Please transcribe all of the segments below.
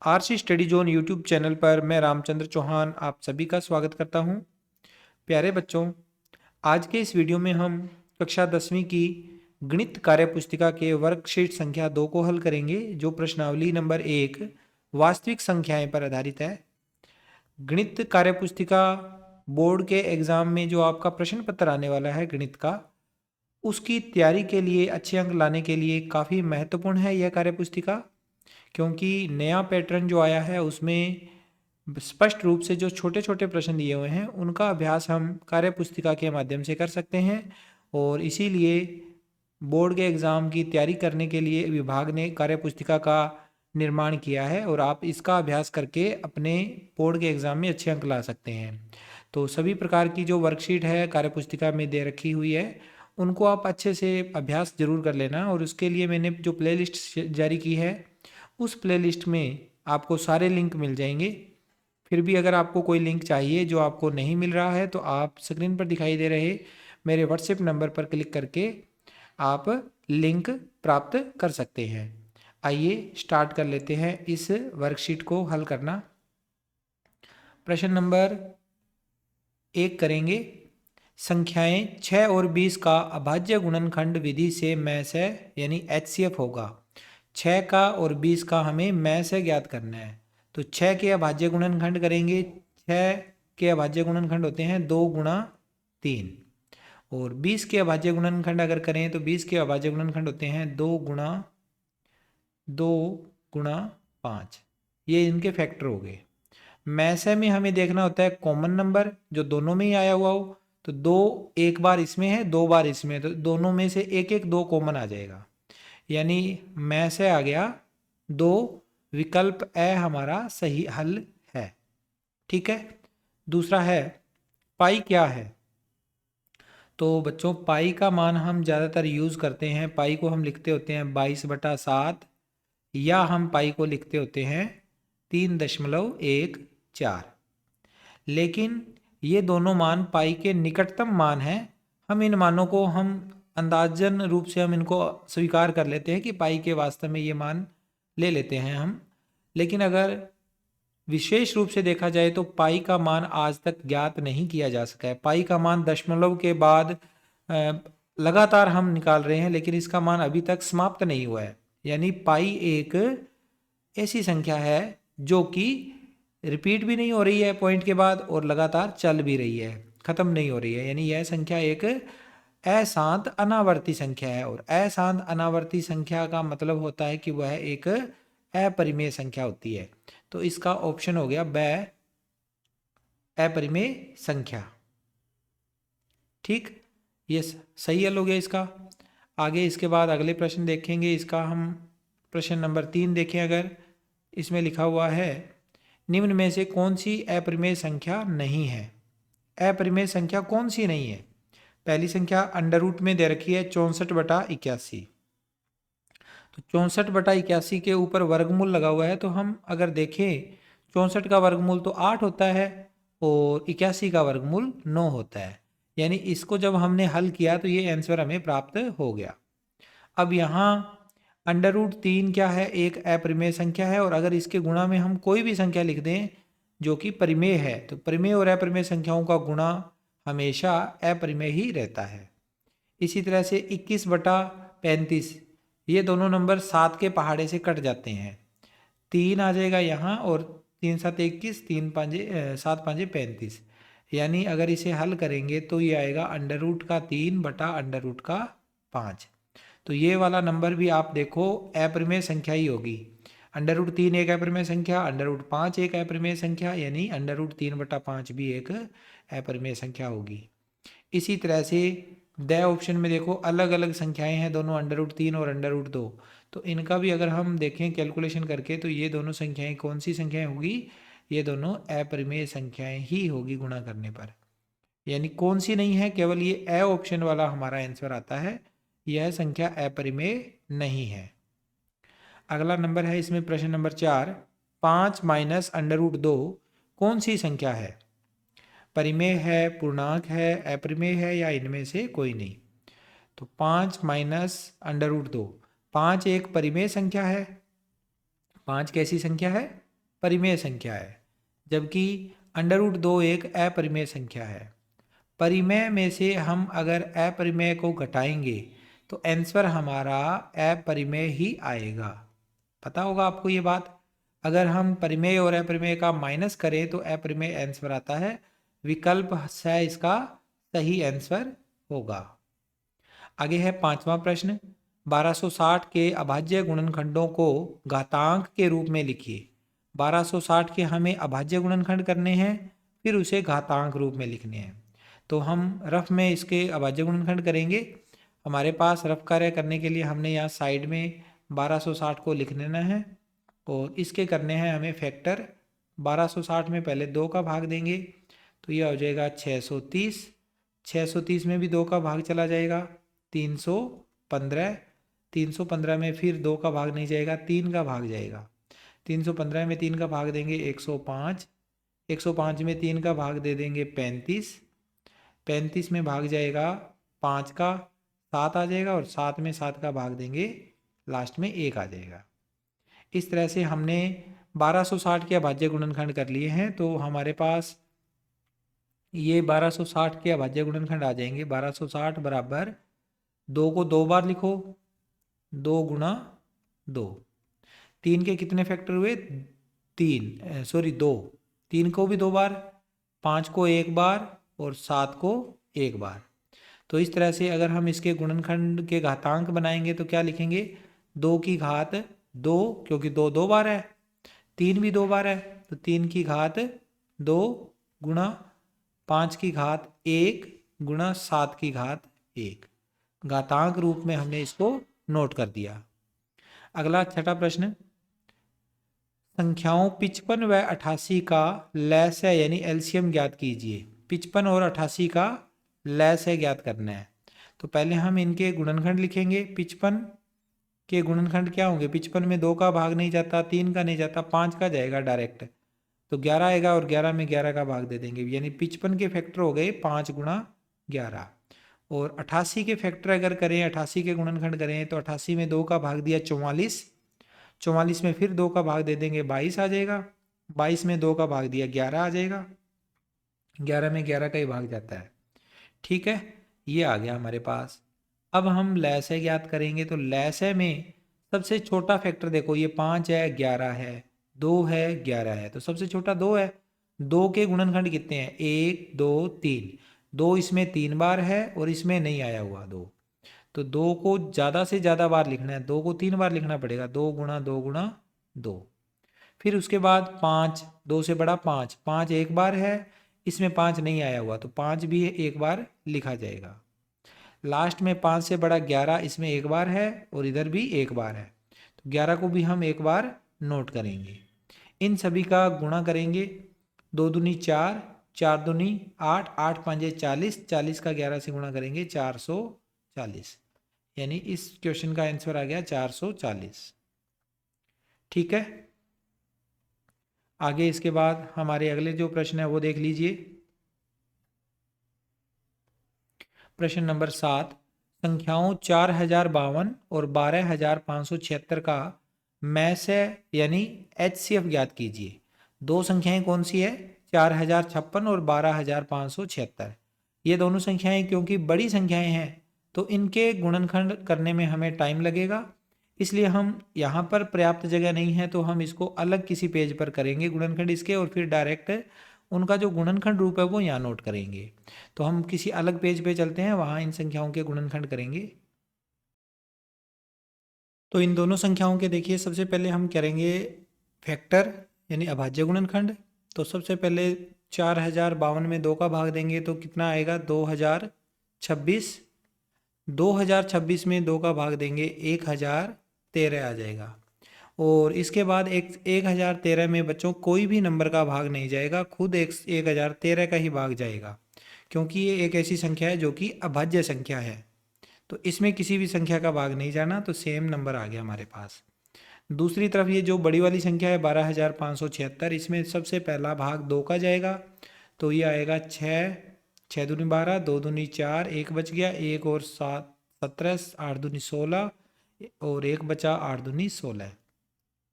RC study zone YouTube channel पर मैं रामचंद्र चौहान आप सभी का स्वागत करता हूं। प्यारे बच्चों, आज के इस वीडियो में हम कक्षा 10वीं की गणित कार्य पुस्तिका के वर्कशीट संख्या 2 को हल करेंगे, जो प्रश्नावली नंबर 1 वास्तविक संख्याएं पर आधारित है। गणित कार्य पुस्तिका बोर्ड के एग्जाम में जो आपका प्रश्न पत्र आने वाला है गणित का, उसकी तैयारी के लिए, अच्छे अंक लाने के लिए काफ़ी महत्वपूर्ण है यह कार्य पुस्तिका, क्योंकि नया पैटर्न जो आया है उसमें स्पष्ट रूप से जो छोटे छोटे प्रश्न दिए हुए हैं उनका अभ्यास हम कार्य पुस्तिका के माध्यम से कर सकते हैं। और इसीलिए बोर्ड के एग्ज़ाम की तैयारी करने के लिए विभाग ने कार्य पुस्तिका का निर्माण किया है और आप इसका अभ्यास करके अपने बोर्ड के एग्ज़ाम में अच्छे अंक ला सकते हैं। तो सभी प्रकार की जो वर्कशीट है कार्य पुस्तिका में दे रखी हुई है, उनको आप अच्छे से अभ्यास जरूर कर लेना। और उसके लिए मैंने जो प्लेलिस्ट जारी की है, उस प्लेलिस्ट में आपको सारे लिंक मिल जाएंगे। फिर भी अगर आपको कोई लिंक चाहिए जो आपको नहीं मिल रहा है, तो आप स्क्रीन पर दिखाई दे रहे मेरे व्हाट्सएप नंबर पर क्लिक करके आप लिंक प्राप्त कर सकते हैं। आइए स्टार्ट कर लेते हैं इस वर्कशीट को हल करना। प्रश्न नंबर 1 करेंगे। संख्याएं 6 और 20 का अभाज्य गुणनखंड विधि से में से यानी HCF होगा। 6 का और 20 का हमें में से ज्ञात करना है। तो 6 के अभाज्य गुणनखंड करेंगे। 6 के अभाज्य गुणनखंड होते हैं 2 गुणा 3। और 20 के अभाज्य गुणनखंड अगर करें तो 20 के अभाज्य गुणनखंड होते हैं 2 गुणा 5। ये इनके फैक्टर हो गए। में से में हमें देखना होता है कॉमन नंबर जो दोनों में ही आया हुआ हो। तो 2 एक बार इसमें है, 2 बार इसमें है, तो दोनों में से एक एक 2 कॉमन आ जाएगा, यानी में से आ गया 2। विकल्प ए हमारा सही हल है। ठीक है। दूसरा है पाई क्या है। तो बच्चों, पाई का मान हम ज़्यादातर यूज़ करते हैं। पाई को हम लिखते होते हैं 22/7, या हम पाई को लिखते होते हैं 3.14। लेकिन ये दोनों मान पाई के निकटतम मान हैं। हम इन मानों को अंदाजन रूप से हम इनको स्वीकार कर लेते हैं कि पाई के वास्तव में ये मान ले लेते हैं हम। लेकिन अगर विशेष रूप से देखा जाए तो पाई का मान आज तक ज्ञात नहीं किया जा सका है। पाई का मान दशमलव के बाद लगातार हम निकाल रहे हैं, लेकिन इसका मान अभी तक समाप्त नहीं हुआ है। यानी पाई एक ऐसी संख्या है जो कि रिपीट भी नहीं हो रही है पॉइंट के बाद, और लगातार चल भी रही है, खत्म नहीं हो रही है। यानी यह संख्या एक अशांत अनावर्ती संख्या है। और अशांत अनावर्ती संख्या का मतलब होता है कि वह एक अपरिमेय संख्या होती है। तो इसका ऑप्शन हो गया ब, अपरिमेय संख्या। ठीक, ये सही हल हो गया इसका। आगे इसके बाद अगले प्रश्न देखेंगे। इसका हम प्रश्न नंबर 3 देखें। अगर इसमें लिखा हुआ है निम्न में से कौन सी अपरिमेय संख्या नहीं है। अपरिमेय संख्या कौन सी नहीं है। पहली संख्या अंडर रूट में दे रखी है 64/81। तो 64/81 के ऊपर वर्गमूल लगा हुआ है। तो हम अगर देखें 64 का वर्गमूल तो 8 होता है और 81 का वर्गमूल 9 होता है। यानी इसको जब हमने हल किया तो ये आंसर हमें प्राप्त हो गया। अब यहाँ अंडर रूट 3 क्या है, एक अपरिमेय संख्या है। और अगर इसके गुणा में हम कोई भी संख्या लिख दें जो कि परिमेय है, तो परिमेय और अपरिमेय संख्याओं का गुणा हमेशा अपरिमेय ही रहता है। इसी तरह से 21/35, ये दोनों नंबर 7 के पहाड़े से कट जाते हैं। 3 आ जाएगा यहाँ, और 3 7 21, 3 5 7 5 35। यानी अगर इसे हल करेंगे तो ये आएगा अंडर रूट का 3 बटा अंडर रूट का 5। तो ये वाला नंबर भी आप देखो अपरिमेय संख्या ही होगी। अंडर रूट 3 एक अपरिमेय संख्या, अंडर रूट 5 एक अपरिमेय संख्या, यानी अंडर रूट 3/5 भी एक अपरिमेय संख्या होगी। इसी तरह से द ऑप्शन में देखो अलग अलग संख्याएं हैं दोनों, अंडर रूट 3 और अंडर रूट 2। तो इनका भी अगर हम देखें कैलकुलेशन करके तो ये दोनों संख्याएं कौन सी संख्याएं होगी, ये दोनों अपरिमेय संख्याएं ही होगी गुणा करने पर। यानी कौन सी नहीं है, केवल ये ए ऑप्शन वाला हमारा आंसर आता है, यह संख्या अपरिमेय नहीं है। अगला नंबर है इसमें प्रश्न नंबर 4, 5 माइनस अंडर रूट 2 कौन सी संख्या है। परिमेय है, पूर्णांक है, अपरिमेय है, या इनमें से कोई नहीं। तो 5 माइनस अंडर रूट 2, 5 एक परिमेय संख्या है। 5 कैसी संख्या है, परिमेय संख्या है, जबकि √2 एक अपरिमेय संख्या है। परिमेय में से हम अगर अपरिमेय को घटाएंगे तो आंसर हमारा अपरिमेय ही आएगा। पता होगा आपको ये बात। अगर हम परिमेय और अपरिमेय का माइनस करें तो अपरिमेय आंसर आता है। विकल्प से इसका सही आंसर होगा। आगे है 5वां प्रश्न। 1260 के अभाज्य गुणनखंडों को घातांक के रूप में लिखिए। 1260 के हमें अभाज्य गुणनखंड करने हैं, फिर उसे घातांक रूप में लिखने हैं। तो हम रफ में इसके अभाज्य गुणनखंड करेंगे। हमारे पास रफ कार्य करने के लिए हमने यहाँ साइड में 1260 को लिख लेना है और इसके करने हैं हमें फैक्टर। 1260 में पहले 2 का भाग देंगे तो यह हो जाएगा 630। 630 में भी 2 का भाग चला जाएगा 315। 315 में फिर 2 का भाग नहीं जाएगा, 3 का भाग जाएगा। 315 में 3 का भाग देंगे 105। 105 में 3 का भाग दे देंगे 35। 35 में भाग जाएगा 5 का 7 आ जाएगा और 7 में 7 का भाग देंगे, लास्ट में 1 आ जाएगा। इस तरह से हमने 1260 के अभाज्य गुणनखंड कर लिए हैं। तो हमारे पास ये 1260 के अभाज्य गुणनखंड आ जाएंगे। 1260 बराबर 2 को 2 बार लिखो, 2 गुणा 2। 3 के कितने फैक्टर हुए? 2। 3 को भी 2 बार, 5 को 1 बार और 7 को 1 बार। तो इस तरह से अगर हम इसके गुणनखंड के घातांक बनाएंगे तो क्या लिखेंगे? 2 की घात 2, क्योंकि 2 2 बार है। 3 भी 2 बार है तो 3 की घात 2 गुणा 5 की घात 1 गुणा 7 की घात 1। घातांक रूप में हमने इसको नोट कर दिया। अगला 6ठा प्रश्न। संख्याओं 55 व 88 का लैस है यानी एलसीएम ज्ञात कीजिए। 55 और 88 का लैस है ज्ञात करना है। तो पहले हम इनके गुणनखंड लिखेंगे। 55 के गुणनखंड क्या होंगे? 55 में 2 का भाग नहीं जाता, 3 का नहीं जाता, 5 का जाएगा डायरेक्ट, तो 11 आएगा और 11 में 11 का भाग दे देंगे, यानी 55 के फैक्टर हो गए 5 गुणा 11। और 88 के फैक्टर अगर करें, 88 के गुणनखंड करें तो 88 में 2 का भाग दिया 44। 44 में फिर 2 का भाग दे देंगे 22 आ जाएगा। 22 में 2 का भाग दिया 11 आ जाएगा। 11 में 11 का ही भाग जाता है। ठीक है, ये आ गया हमारे पास। अब हम लैसे ज्ञात करेंगे। तो लैसे में सबसे छोटा फैक्टर देखो, ये 5 है, 11 है, 2 है, 11 है, तो सबसे छोटा 2 है। 2 के गुणनखंड कितने हैं? 1 2 3। 2 इसमें 3 बार है और इसमें नहीं आया हुआ 2, तो 2 को ज़्यादा से ज़्यादा बार लिखना है। 2 को 3 बार लिखना पड़ेगा, 2 गुणा 2 गुणा 2। फिर उसके बाद 5, 2 से बड़ा 5, 5 एक बार है, इसमें 5 नहीं आया हुआ तो 5 भी एक बार लिखा जाएगा। लास्ट में 5 से बड़ा 11, इसमें एक बार है और इधर भी एक बार है, तो 11 को भी हम एक बार नोट करेंगे। इन सभी का गुणा करेंगे। 2 दूनी 4, 4 दूनी 8, 8 पंजे 40, 40 का 11 से गुणा करेंगे 440, यानी इस क्वेश्चन का आंसर आ गया 440। ठीक है, आगे इसके बाद हमारे अगले जो प्रश्न है वो देख लीजिए। प्रश्न नंबर 7। संख्याओं 4052 और 12576 का मैसे यानी एचसीएफ ज्ञात कीजिए। दो संख्याएं कौन सी है? 4056 और 12576। ये दोनों संख्याएं क्योंकि बड़ी संख्याएं हैं तो इनके गुणनखंड करने में हमें टाइम लगेगा, इसलिए हम यहाँ पर पर्याप्त जगह नहीं है तो हम इसको अलग किसी पेज पर करेंगे गुणनखंड इसके, और फिर डायरेक्ट उनका जो गुणनखंड रूप है वो यहाँ नोट करेंगे। तो हम किसी अलग पेज पे चलते हैं, वहाँ इन संख्याओं के गुणनखंड करेंगे। तो इन दोनों संख्याओं के देखिए, सबसे पहले हम करेंगे फैक्टर यानी अभाज्य गुणनखंड। तो सबसे पहले 4052 में 2 का भाग देंगे तो कितना आएगा? 2026। 2026 में 2 का भाग देंगे 1013 आ जाएगा। और इसके बाद 1013 में बच्चों कोई भी नंबर का भाग नहीं जाएगा, खुद 1013 का ही भाग जाएगा, क्योंकि ये एक ऐसी संख्या है जो कि अभाज्य संख्या है। तो इसमें किसी भी संख्या का भाग नहीं जाना, तो सेम नंबर आ गया हमारे पास। दूसरी तरफ ये जो बड़ी वाली संख्या है 12576, इसमें सबसे पहला भाग 2 का जाएगा, तो ये आएगा 6, 6 दूनी 12, 2 दूनी 4, 1 बच गया, 1 और 7 17, 8 दूनी 16 और 1 बचा, 8 दूनी 16।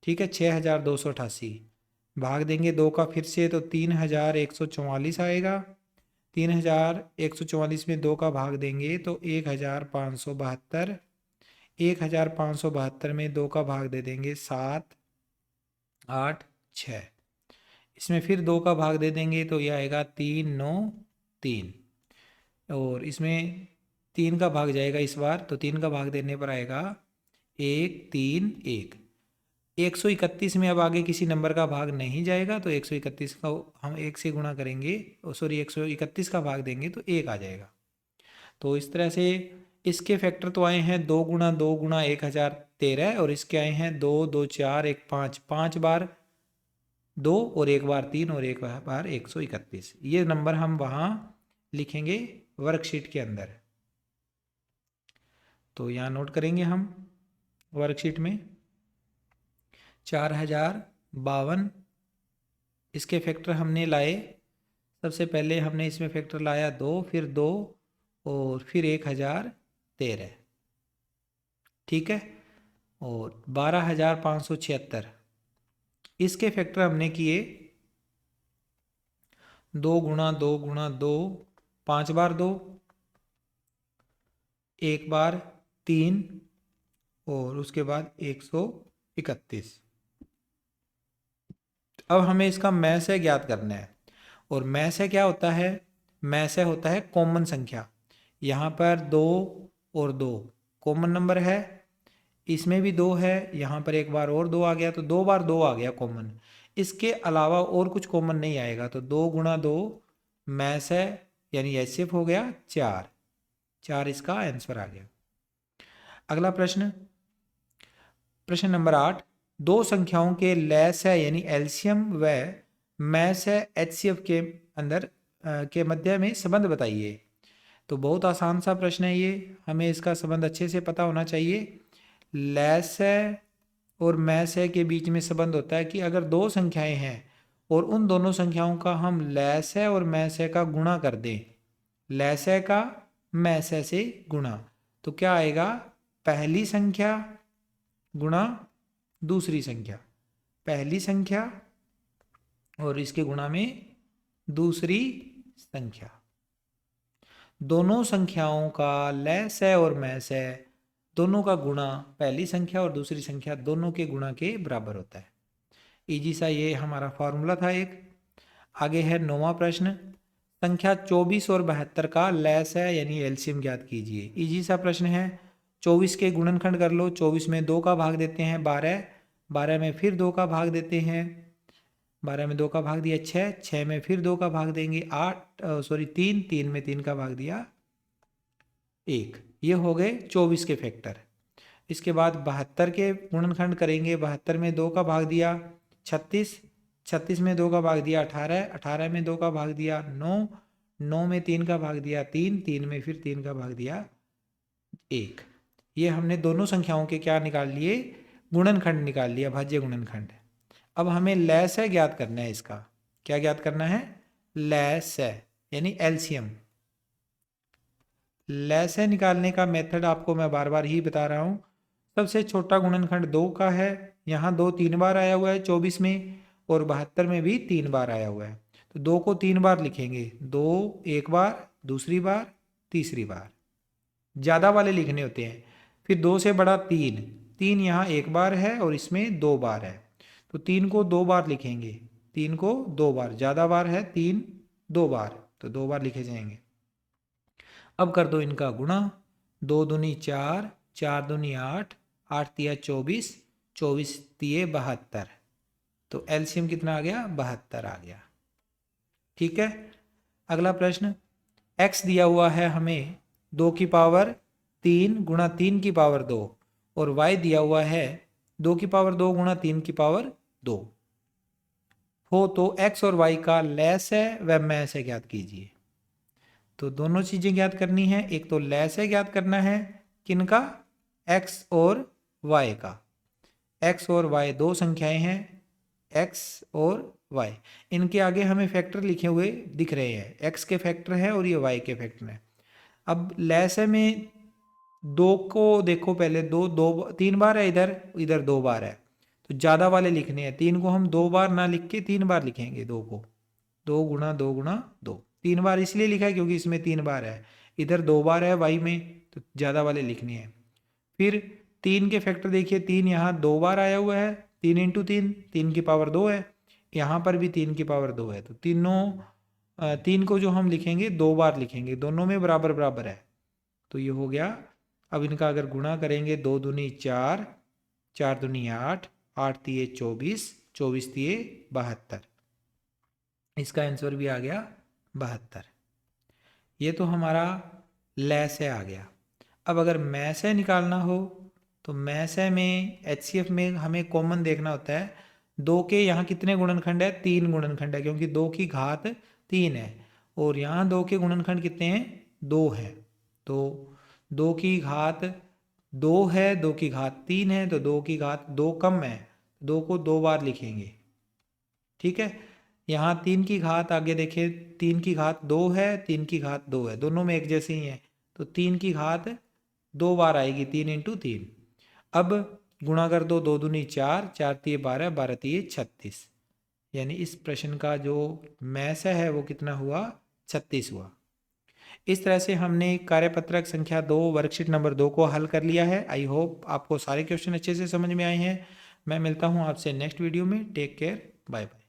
ठीक है, 6288। भाग देंगे 2 का फिर से तो 3144 आएगा। 3144 में 2 का भाग देंगे तो 1572। 1572 में 2 का भाग दे देंगे 7, 8, 6। इसमें फिर 2 का भाग दे देंगे तो यह आएगा 3, 9, 3। और इसमें 3 का भाग जाएगा इस बार, तो 3 का भाग देने पर आएगा 1, 3, 1। 131 में अब आगे किसी नंबर का भाग नहीं जाएगा, तो 131 का हम 1 से गुणा करेंगे, सॉरी 131 का भाग देंगे तो 1 आ जाएगा। तो इस तरह से इसके फैक्टर तो आए हैं 2 गुणा 2 गुणा 1013, और इसके आए हैं 2, 2, 4, 1, 5, 5 बार 2 और 1 बार 3 और 1 बार 131। ये नंबर हम वहाँ लिखेंगे वर्कशीट के अंदर। तो यहाँ नोट करेंगे हम वर्कशीट में 4052 इसके फैक्टर हमने लाए। सबसे पहले हमने इसमें फैक्टर लाया 2, फिर 2 और फिर 1013, ठीक है। और 12576 इसके फैक्टर हमने किए 2 गुणा 2 गुणा 2, 5 बार 2, 1 बार 3 और उसके बाद 131। अब हमें इसका मैसे ज्ञात करना है। और मैसे क्या होता है? मैसे होता है कॉमन संख्या। यहाँ पर 2 और 2 कॉमन नंबर है, इसमें भी 2 है, यहाँ पर एक बार और 2 आ गया, तो 2 बार 2 आ गया कॉमन। इसके अलावा और कुछ कॉमन नहीं आएगा, तो 2 गुणा 2 मैसे यानी एचसीएफ हो गया 4। 4 इसका आंसर आ गया। अगला प्रश्न, प्रश्न नंबर 8। दो संख्याओं के लैस है यानी एलसीएम व मैस है एचसीएफ के अंदर के मध्य में संबंध बताइए। तो बहुत आसान सा प्रश्न है ये, हमें इसका संबंध अच्छे से पता होना चाहिए। लैस है और मैस है के बीच में संबंध होता है कि अगर दो संख्याएं हैं और उन दोनों संख्याओं का हम लैस है और मैस है का गुणा कर दें, लैस है का मैस है से गुणा, तो क्या आएगा? पहली संख्या गुणा दूसरी संख्या, पहली संख्या और इसके गुणा में दूसरी संख्या। दोनों संख्याओं का लैस है और मैस है दोनों का गुणा पहली संख्या और दूसरी संख्या दोनों के गुणा के बराबर होता है। इजी सा ये हमारा फॉर्मूला था एक। आगे है 9वां प्रश्न, संख्या 24 और 72 का लैस है यानी एलसीएम ज्ञात कीजिए। इजी सा प्रश्न है। 24 के गुणनखंड कर लो, 24 में 2 का भाग देते हैं 12, 12 में फिर 2 का भाग देते हैं, 12 में 2 का भाग दिया 6, 6 में फिर 2 का भाग देंगे 3, 3 में 3 का भाग दिया 1। ये हो गए 24 के फैक्टर। इसके बाद 72 के गुणनखंड करेंगे, 72 में 2 का भाग दिया 36, 36 में 2 का भाग दिया 18, 18 में 2 का भाग दिया 9, 9 में 3 का भाग दिया 3, 3 में फिर 3 का भाग दिया 1। ये हमने दोनों संख्याओं के क्या निकाल लिए? गुणनखंड निकाल लिया, भाज्य गुणनखंड। अब हमें लैस है ज्ञात करना है। इसका क्या ज्ञात करना है? लैस है यानी एलसीएम। लैस है निकालने का मेथड आपको मैं बार बार ही बता रहा हूँ। सबसे छोटा गुणनखंड 2 का है, यहाँ 2 3 बार आया हुआ है 24 में, और 72 में भी 3 बार आया हुआ है, तो 2 को 3 बार लिखेंगे। 2 एक बार, दूसरी बार, तीसरी बार, ज़्यादा वाले लिखने होते हैं। फिर 2 से बड़ा 3, 3 यहाँ एक बार है और इसमें 2 बार है, तो 3 को 2 बार लिखेंगे, 3 को 2 बार, ज़्यादा बार है 3, 2 बार, तो 2 बार लिखे जाएंगे। अब कर दो इनका गुणा, 2 दूनी 4, 4 दूनी 8, 8 तिया 24, 24 तिये 72, तो एलसीएम कितना आ गया? 72 आ गया। ठीक है। अगला प्रश्न, x दिया हुआ है हमें 2 की पावर 3 गुणा 3 की पावर 2, और y दिया हुआ है 2 की पावर 2 गुणा 3 की पावर 2 हो, तो x और y का लैस है व मैस है ज्ञात कीजिए। तो दोनों चीजें ज्ञात करनी है। एक तो लैस है ज्ञात करना है, किनका? x और y का। x और y दो संख्याएं हैं, x और y, इनके आगे हमें फैक्टर लिखे हुए दिख रहे हैं, x के फैक्टर है और ये y के फैक्टर है। अब लैस है में 2 को देखो, पहले 2 3 बार है, इधर 2 बार है, तो ज़्यादा वाले लिखने हैं। 3 को हम 2 बार ना लिख के 3 बार लिखेंगे। 2 को 2 गुणा 2 गुणा 2, 3 बार इसलिए लिखा है क्योंकि इसमें 3 बार है, इधर 2 बार है y में, तो ज़्यादा वाले लिखने हैं। फिर 3 के फैक्टर देखिए, 3 यहाँ 2 बार आया हुआ है, 3 इंटू 3, 3 की पावर 2 है, यहाँ पर भी 3 की पावर 2 है, तो 3 को जो हम लिखेंगे 2 बार लिखेंगे, दोनों में बराबर बराबर है, तो ये हो गया। अब इनका अगर गुणा करेंगे, 2 दूनी 4, 4 दूनी 8, 8 तिये 24, 24 तिये 72, इसका आंसर भी आ गया 72। ये तो हमारा लय से आ गया। अब अगर मैं से निकालना हो तो मैं से में HCF में हमें कॉमन देखना होता है। 2 के यहाँ कितने गुणनखंड है? 3 गुणनखंड है, क्योंकि 2 की घात 3 है, और यहाँ 2 के गुणनखंड कितने हैं? 2 है। तो 2 की घात 2 है, 2 की घात 3 है, तो 2 की घात 2 कम है, 2 को 2 बार लिखेंगे। ठीक है, यहाँ 3 की घात आगे देखिए, 3 की घात 2 है, 3 की घात 2 है, दोनों में एक जैसे ही है, तो 3 की घात 2 बार आएगी, 3 इंटू 3। अब गुणा कर दो, 2 दूनी 4, 4 तिये 12, 12 तिये 36, यानी इस प्रश्न का जो मैस है वो कितना हुआ? 36 हुआ। इस तरह से हमने कार्यपत्रक संख्या 2 वर्कशीट नंबर 2 को हल कर लिया है। आई होप आपको सारे क्वेश्चन अच्छे से समझ में आए हैं। मैं मिलता हूँ आपसे नेक्स्ट वीडियो में। Take care, bye bye.